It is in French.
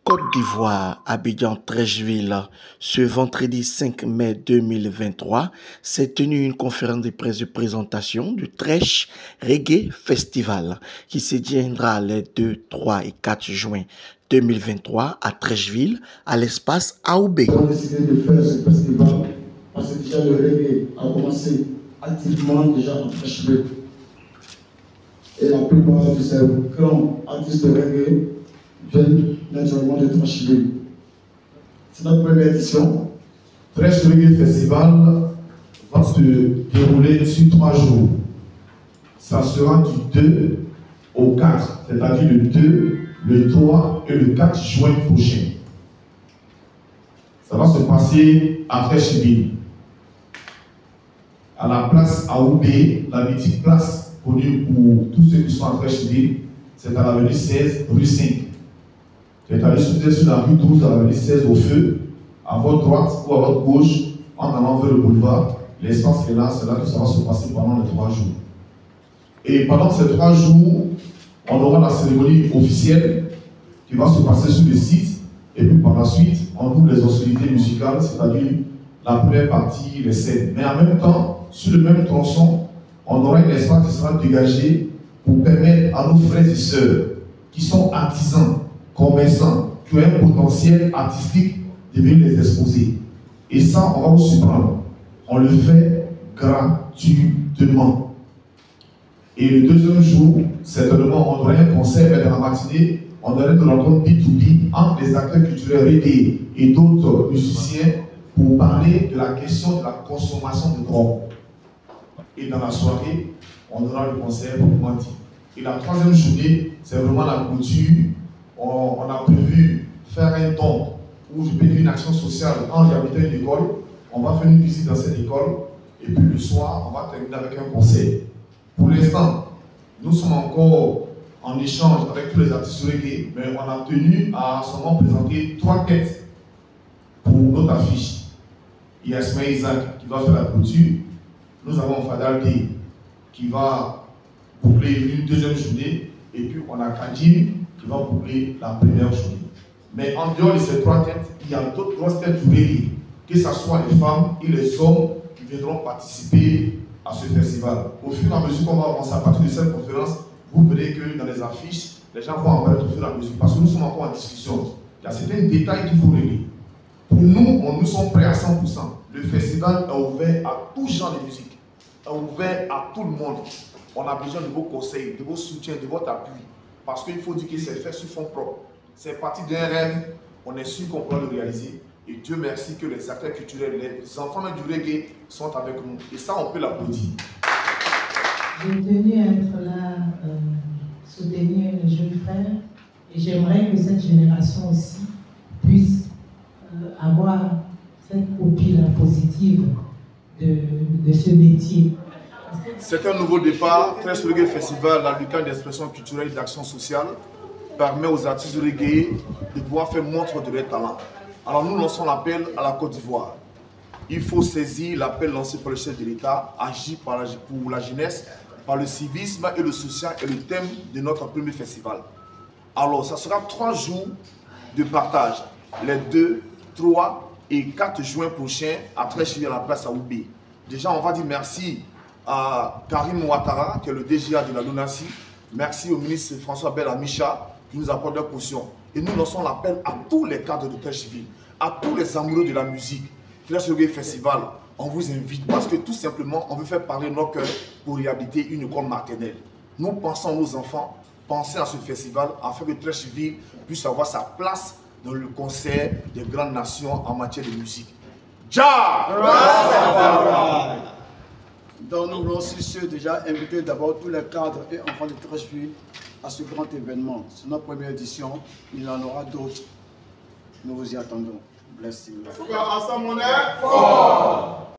Côte d'Ivoire, Abidjan-Treichville, ce vendredi 5 mai 2023, s'est tenue une conférence de presse de présentation du Treich Reggae Festival qui se tiendra les 2, 3 et 4 juin 2023 à Treichville, à l'espace AOB. Nous avons décidé de faire ce festival parce que déjà le reggae a commencé activement déjà en Treichville. Et la plupart de ces grands artistes de reggae viennent naturellement de Treichville. C'est notre première édition. Treich Reggae Festival va se dérouler sur 3 jours. Ça sera du 2 au 4, c'est-à-dire le 2, le 3 et le 4 juin prochain. Ça va se passer à Treichville, à la place AOB, la mythique place connue pour tous ceux qui sont à Treichville. C'est à l'avenue 16, rue 5. C'est allé sur la rue 12, à l'avenue 16 au feu, à votre droite ou à votre gauche, en allant vers le boulevard. L'espace est là, c'est là que ça va se passer pendant les 3 jours. Et pendant ces 3 jours, on aura la cérémonie officielle qui va se passer sur le site. Et puis par la suite, on ouvre les hostilités musicales, c'est-à-dire la première partie, les scènes. Mais en même temps, sur le même tronçon, on aura un espace qui sera dégagé pour permettre à nos frères et sœurs qui sont artisans, commerçants, qui ont un potentiel artistique de venir les exposer. Et ça, on va vous surprendre. On le fait gratuitement. Et le deuxième jour, certainement, on aurait un concert, mais dans la matinée, on aurait une rencontre B2B entre les acteurs culturels reggae et d'autres musiciens pour parler de la question de la consommation de drogue. Et dans la soirée, on aura le concert pour mentir. Et la troisième journée, c'est vraiment la clôture. On a prévu faire un don où je peux dire une action sociale en réhabilitant une école. On va faire une visite dans cette école et puis le soir, on va terminer avec un concert. Pour l'instant, nous sommes encore en échange avec tous les artistes reggae, mais on a tenu à seulement présenter 3 têtes pour notre affiche. Il y a Ismaël Isaac qui va faire la clôture. Nous avons Fadal D qui va boucler une deuxième journée. Et puis on a Kadim qui va boucler la première journée. Mais en dehors de ces 3 têtes, il y a d'autres grosses têtes du reggae, que ce soit les femmes et les hommes qui viendront participer à ce festival. Au fur et à mesure qu'on va avancer à partir de cette conférence, vous verrez que dans les affiches, les gens vont apparaître au fur et à mesure. Parce que nous sommes encore en discussion. Il y a certains détails qu'il faut régler. Pour nous, nous sommes prêts à 100%. Le festival est ouvert à tout genre de musique, est ouvert à tout le monde. On a besoin de vos conseils, de vos soutiens, de votre appui. Parce qu'il faut dire que c'est fait sur fonds propres. C'est parti d'un rêve, on est sûr qu'on pourra le réaliser. Et Dieu merci que les acteurs culturels, les enfants du reggae sont avec nous. Et ça, on peut l'applaudir. J'ai tenu à être là, soutenir les jeunes frères. Et j'aimerais que cette génération aussi puisse avoir cette copie positive de ce métier. C'est un nouveau départ. Treich Reggae Festival, la lucarne d'expression culturelle et d'action sociale, permet aux artistes de reggae de pouvoir faire montre de leur talent. Alors nous lançons l'appel à la Côte d'Ivoire. Il faut saisir l'appel lancé par le chef de l'État, agir pour la jeunesse, par le civisme et le social est le thème de notre premier festival. Alors ça sera 3 jours de partage, les 2, 3 et 4 juin prochains à Treichville à la place AOB. Déjà on va dire merci à Karim Ouattara, qui est le DGA de la LONASI. Merci au ministre François Bel-Amicha qui nous apporte leur caution. Et nous lançons l'appel à tous les cadres de Treichville, à tous les amoureux de la musique. Treich Reggae Festival, on vous invite parce que tout simplement, on veut faire parler nos cœurs pour réhabiliter une école maternelle. Nous pensons à nos enfants, pensez à ce festival afin que Treichville puisse avoir sa place dans le concert des grandes nations en matière de musique. Ja! Donc nous voulons aussi déjà inviter d'abord tous les cadres et enfants de Treichville à ce grand événement. C'est notre première édition, il y en aura d'autres. Nous vous y attendons. Blessing. Ensemble on est fort!